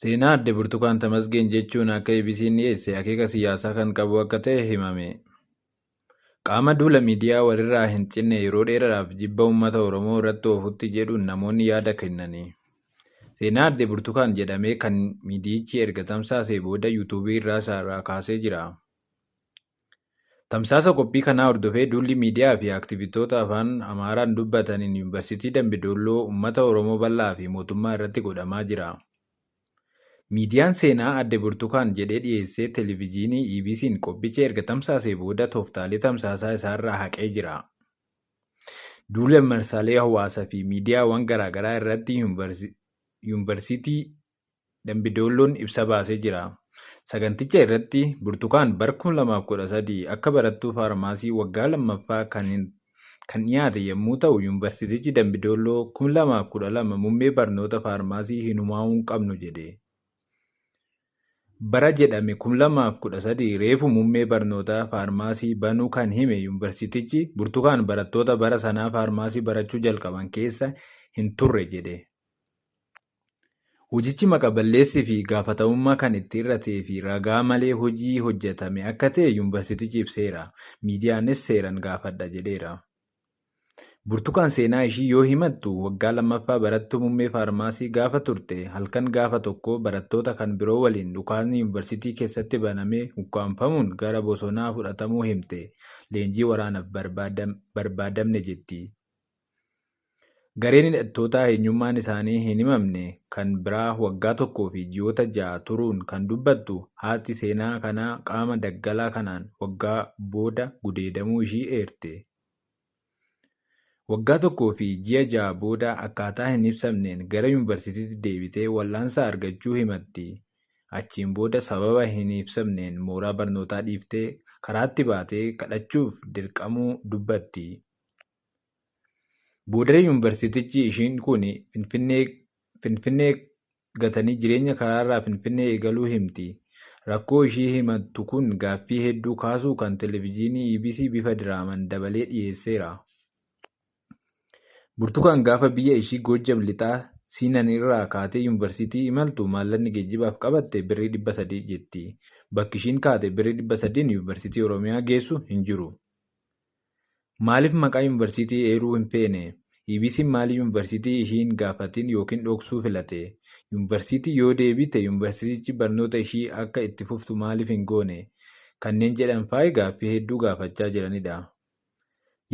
Seenaa Aadde Burtukaan Tamasgeen jechuun akka EBC'n dhiyeesse akeeka siyaasaa kan qabu akka ta'e himame. Qaama duula miidiyaa walirraa hin cinne yeroo dheeraadhaaf jibba uummata Oromoo irratti oofutti jedhuun namoonni yaada kennani. Seenaa Aadde Burtukaan jedhamee kan miidiyichi erga tamsaasee booda yuutuubii irraa kaasee jira. Tamsaasa qophii kanaa hordofee duulli miidiyaa fi aktiivistota afaan Amaaraan dubbataniin Yuunivarsiitii Dambidolloo uummata Oromoo bal'aa fi mootummaa irratti godhamaa jira. Miidiyaan seenaa Aadde Burtukaan jedhee dhiyeessee Televezyiinii EBC'n qophicha erga tamsaasee booda tooftaalee tamsaasaa isaarraa haqee jira. Duula marsaalee hawaasaa fi miidiyaawwan garaa garaa irratti Yuunivarsiitii Dambidolloon ibsa baasee jira. Saganticha irratti Burtukaan bara 2013 akka barattuu faarmaasii waggaa lammaffaa kan dhiyaate yommuu ta'u, Yuunivarsiitichi Dambidolloo 2012 muummee barnoota faarmaasii hin humaa'uu qabnu jedhe. Bara jedhame 2013 reefu muummee barnootaa faarmaasii banuu kan hime Yuunivarsiitichi Burtukaan barattoota bara sanaa faarmaasii barachuu jalqaban keessa hin turre jedhe. Hojichi maqaballeessii fi gaafatamummaa kan itti hir'atee fi ragaa malee hojii hojjetame akka ta'e Yuunivarsiitichi ibseera. Miidiyaanis seeraan gaafadha jedheera. Burtukaan seenaa ishii yoo himattu waggaa lammaffaa barattuu muummee faarmaasii gaafa turte halkan gaafa tokko barattoota kan biroo waliin dhukaasni yuunivarsiitii keessatti banamee ukkaanfamuun gara bosonaa fudhatamuu himte. Leenjii waraanaaf barbaadamne jetti. Gareen hidhattootaa eenyummaan isaanii hin himamne kan biraa waggaa tokkoo fi ji'oota 6 turuun kan dubbattu haati seenaa kanaa qaama daggalaa kanaan waggaa booda gudeedamuu ishii eerte. Waggaa tokkoo fi ji'a 6 booda akkaataa hin ibsamneen gara yuunivarsiitiitti deebitee wal'aansa argachuu himatti. Achiin booda sababa hin ibsamneen mooraa barnootaa dhiiftee karaatti baatee kadhachuuf dirqamuu dubbatti. Boodaree yuunivarsiitichi ishiin kun Finfinnee gatanii jireenya karaarraa Finfinnee eegaluu himti. Rakkoo ishii himattu kun gaaffii hedduu kaasuu kan Televezyiinii EBC bifa diraamaan dabalee dhiyeesseera. Burtukaan gaafa biyya ishii Goojjam lixaa Siinan irraa kaatee yuunivarsiitii imaltu maallaqni geejjibaaf qabatte birrii 300 jetti. Bakki ishiin kaate birrii 300 yuunivarsiitii Oromiyaa geessu hin jiru. Maaliif maqaa yuunivarsiitii eeruu hin feene? EBC'n maaliif yuunivarsiitii ishiin gaafatiin yookiin dhoksuu filate? Yuunivarsiitii yoo deebite yuunivarsiitichi barnoota ishii akka itti fuftu maaliif hin goone? Kanneen jedhan faayi gaaffii hedduu gaafachaa jiranidha.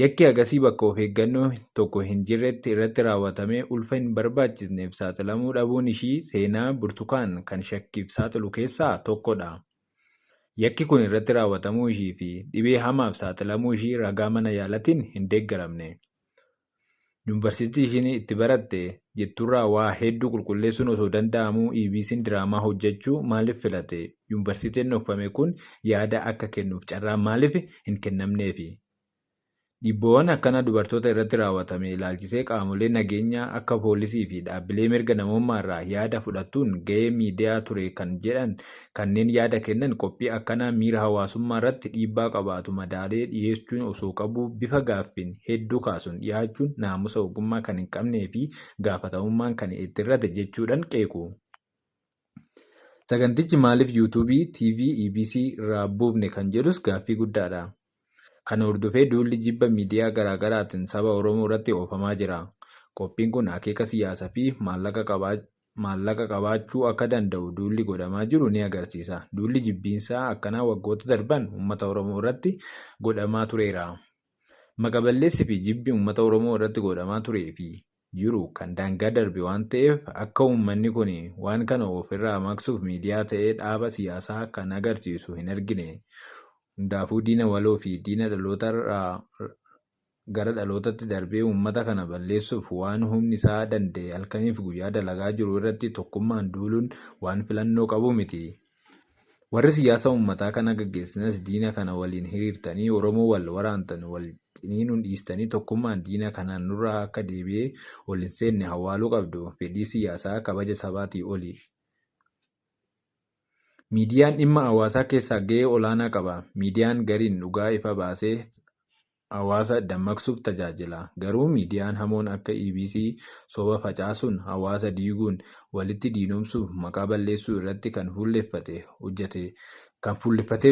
Yakki agasii bakka of eeggannoo tokko hin jirretti irratti raawwatamee ulfa hin barbaachisneef saaxilamuu dhabuun ishii seenaa Burtukaan kan shakkiif saaxilu keessaa tokkodha. Yakki kun irratti raawwatamuu ishii fi dhibee hamaaf saaxilamuu ishii ragaa mana yaalatiin hin deeggaramne. Yuunivarsiitii ishiin itti baratte jetturraa waa hedduu qulqulleessuun osoo danda'amuu EBC'n diraamaa hojjechuu maaliif filate? Yuunivarsiitiin dhokfame kun yaada akka kennuuf carraan maaliif hin kennamneefi? Dhibboowwan akkanaa dubartoota irratti raawwatame ilaalchisee qaamolee nageenyaa akka poolisii fi dhaabbilee mirga namummaa irraa yaada fudhatuun gahee miidiyaa ture kan jedhan kanneen yaada kennan qophii akkanaa miira hawaasummaa irratti dhiibbaa qabaatu madaalee dhiyeessuun osoo qabu bifa gaaffiin hedduu kaasuun dhiyaachuun naamusa ogummaa kan hin qabnee fi gaafatamummaan kan itti hir'ate jechuudhaan qeequ. Sagantichi maaliif yuutuubii TV EBC irraa buufne kan jedhus gaaffii guddaadha. Kana hordofee duulli jibba miidiyaa garaa garaatiin saba Oromoo irratti oofamaa jira. Qophiin kun akeeka siyaasaa fi maallaqa qabaachuu akka danda'u duulli godhamaa jiru ni agarsiisa. Duulli jibbiinsaa akkanaa waggoota darban uummata Oromoo irratti godhamaa tureera. Maqaballeessii fi jibbi uummata Oromoo irratti godhamaa turee fi jiru kan daangaa darbe waan ta'eef akka uummanni kun waan kana ofirraa maqsuuf miidiyaa ta'ee dhaaba siyaasaa kan agarsiisu hin argine. Hundaafuu diina waloo fi diina dhalootarraa gara dhalootaatti darbee uummata kana balleessuuf waan humni isaa danda'e halkaniif guyyaa dalagaa jiru irratti tokkummaan duuluun waan filannoo qabu miti. Warri siyaasa uummataa kana gaggeessanis diina kana waliin hiriirtanii Oromoo wal waraantan wal ciniinuun dhiistanii tokkummaan diina kanaan nurraa akka deebi'ee ol hin seenne hawwaaluu qabdu. Fedhii siyaasaa kabaja sabaatii oli. Miidiyaan dhimma hawaasaa keessaa gahee olaanaa qaba. Miidiyaan gariin dhugaa ifa baasee hawaasa dammaqsuuf tajaajila. Garuu miidiyaan hamoon akka EBC soba facaasuun, hawaasa diiguun, walitti diinomsuuf, maqaa balleessuu irratti kan fuulleffatee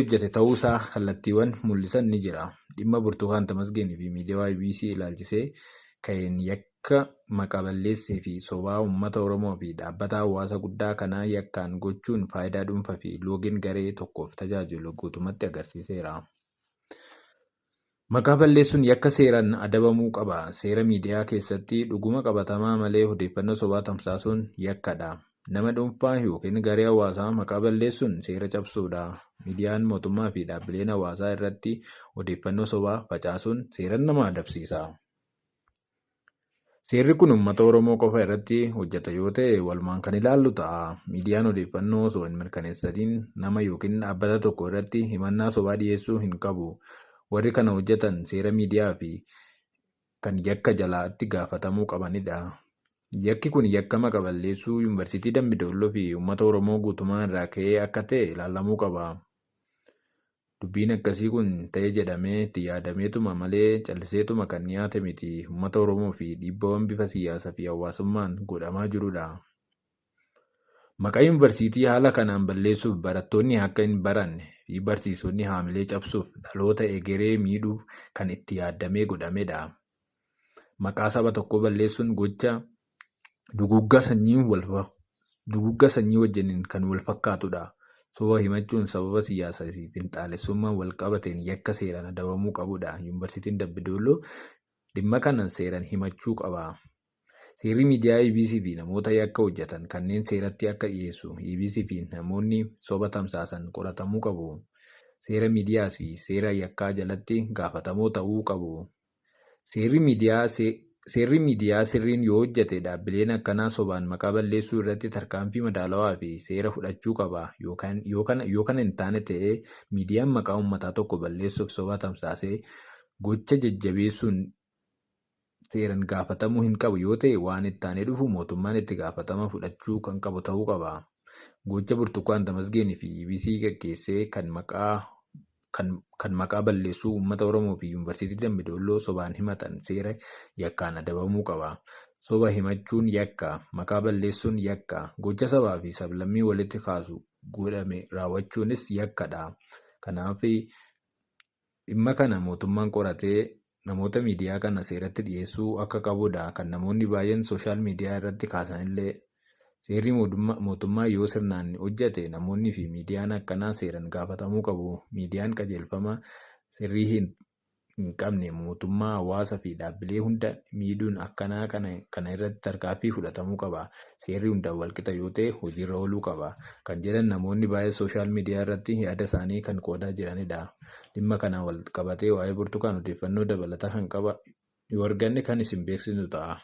hojjete ta'uusaa kallattiiwwan mul'isan ni jira. Dhimma Burtukaan Tamasgeenii fi miidiyaa EBC ilaalchisee ka'een yakka maqaa balleessii fi sobaa uummata Oromoo fi dhaabbata hawaasa guddaa kanaa yakkaan gochuun faayidaa dhuunfaa fi loogiin garee tokkoof tajaajilu guutummaatti agarsiiseera. Maqaa balleessuun yakka seeraan adabamuu qaba. Seera miidiyaa keessatti dhuguma qabatamaa malee odeeffannoo sobaa tamsaasuun yakkadha. Nama dhuunfaa yookiin garee hawaasaa maqaa balleessuun seera cabsuudha. Miidiyaan mootummaa fi dhaabbileen hawaasaa irratti odeeffannoo sobaa facaasuun seeraan nama adabsiisa. Seerri kun uummata Oromoo qofa irratti hojjeta yoo ta'e walumaan kan ilaallu ta'a. Miidiyaan odeeffannoo osoo hin mirkaneessatiin nama yookiin dhaabbata tokko irratti himannaa sobaa dhiyeessuu hin qabu. Warri kana hojjetan seera miidiyaa fi kan yakka jalaatti gaafatamuu qabanidha. Yakki kun yakka maqaa balleessuu Yuunivarsiitii Dambidolloo fi uummata Oromoo guutummaa irraa ka'ee akka ta'e ilaalamuu qaba. Dubbiin akkasii kun ta'e jedhamee itti yaadameetuma malee calliseetuma kan dhiyaate miti. Uummata Oromoo fi dhiibbaawwan bifa siyaasaa fi hawaasummaan godhamaa jirudha. Maqaa yuunivarsiitii haala kanaan balleessuuf barattoonni akka hin baranne fi barsiisonni haamilee cabsuuf dhaloota egeree miidhuuf kan itti yaadamee godhamedha. Maqaa saba tokkoo balleessuun gocha duguggaa sanyii wajjin kan wal fakkaatudha. Soba himachuun sababa siyaasaa fi finxaalessummaan wal qabateen yakka seeraan adabamuu qabudha. Yuunivarsiitiin Dambidolloo dhimma kana seeraan himachuu qaba. Seerri miidiyaa EBC fi namoota yakka hojjetan kanneen seeratti akka dhiyeessu EBC fi namoonni soba tamsaasan qoratamuu qabu. Seera miidiyaa fi seera yakkaa jalatti gaafatamoo ta'uu qabu. Seerri miidiyaa sirriin yoo hojjete dhaabbileen akkanaa sobaan maqaa balleessuu irratti tarkaanfii madaalawaa fi seera fudhachuu qaba. Yoo kana hin taane ta'e miidiyaan maqaa uummataa tokko balleessuuf soba tamsaasee gocha jajjabeessuun seeraan gaafatamuu hin qabu yoo ta'e waan itti aanee dhufu mootummaan itti gaafatama fudhachuu kan qabu ta'uu qaba. Gocha Burtukaan Tamasgeenii fi EBC gaggeessee kan maqaa balleessuu uummata Oromoo fi Yuunivarsiitii Dambidolloo sobaan himatan seera yakkaan adabamuu qaba. Soba himachuun yakka, maqaa balleessuun yakka, gocha sabaa fi sablammii walitti kaasu godhame raawwachuunis yakkadha. Kanaaf dhimma kana mootummaan qoratee namoota miidiyaa kana seeratti dhiyeessuu akka qabudha. Kan namoonni baay'een sooshaal miidiyaa irratti kaasanillee seerri mootummaa yoo sirnaan hojjete namoonni fi miidiyaan akkanaa seeraan gaafatamuu qabu. Miidiyaan qajeelfama sirrii hin qabne mootummaa, hawaasaa fi dhaabbilee hunda miidhuun akkanaa kana irratti tarkaanfii fudhatamuu qaba. Seerri hundaan walqixa yoo ta'e hojiirra ooluu qaba. Kan jedhan namoonni baay'ee sooshaal miidiyaa irratti yaada isaanii kan qoodaa jiranidha. Dhimma kanaan wal qabatee waa'ee Burtukaan odeeffannoo dabalataa kan yoo arganne kan isin beeksisnu ta'a.